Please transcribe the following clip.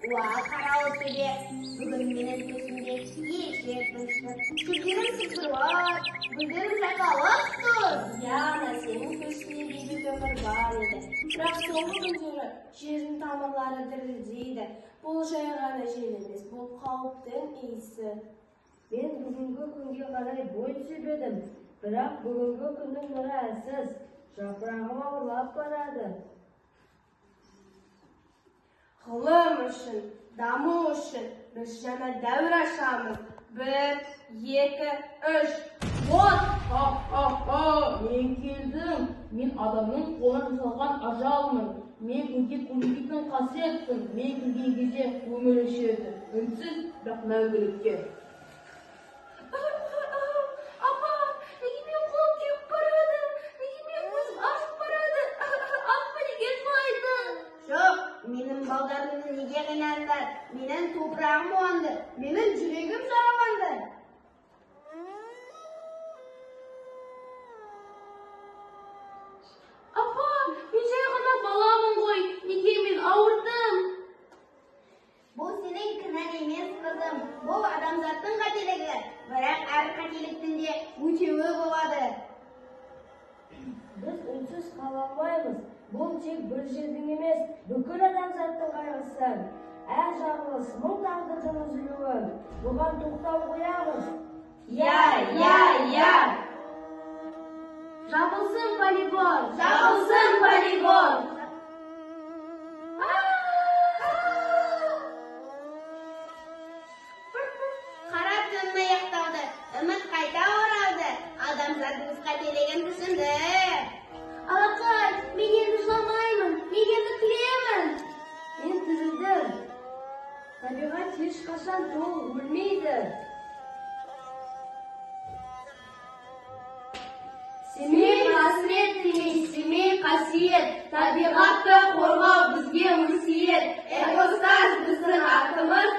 Уа караотеге. Бүгін менің төсімде ешек тұршы. Күлдерім сыпырват, гүлдерім жайқалып тұр. Яна, сенің төсіне бейбіт өмір бар еді. Бірақ соңғы күндері жердің тамырлары дірілдейді. Бұл жай ғана жел емес, бұл қауіптің иісі. Мен бүгінгі күнге қарай бой түзедім, бірақ бүгінгі күннің нұры әлсіз, жапырағым ауырлап барады. Ғылым үшін, даму үшін біз жаңа дәуір ашамыз. 1, 2, 3, вот! Мен келдім. Мен адамның қолынан жасалған ажалмын. Мен күнге көлгейтін қасиетпін. Мен күлген кезде өмір өшеді. Үнсіз, бірақ мәңгілікке. Апа, неге мен қолым күйіп барады? Неге мен көзім ашып барады? Апа, неге жылайды? Жоқ, менің балдарымды неге қинадыңдар? Менің топырағым қуанды, менің жүрегім жараланды. Апа, мен жай ғана баламын ғой. Неге мен ауырдым? Бұл сенің кінәң емес, қызым. Бұл адамзаттың қателігі. Бірақ әр қателіктің де өтеуі болады. Біз үнсіз қала алмаймыз. Бұл тек бір жердің емес, бүкіл адамзаттың қайғысы. Әр жарылыс, мың тағдырдың үзілуі. Бұған тоқтау қоямыз. Я. Жабылсын полигон! Жабылсын полигон! Қара түн аяқталды, үміт қайта оралды. Адамзат өз қателігін түсінді. Алақай, мен енді жыламаймын, мен енді күлемін. Мен тірілдім. Табиғат ешқашан толық өлмейді. Семей қасірет демей, семей қасиет. Табиғатты қорғау бізге мұрсиет. Экостаз біздің атымыз,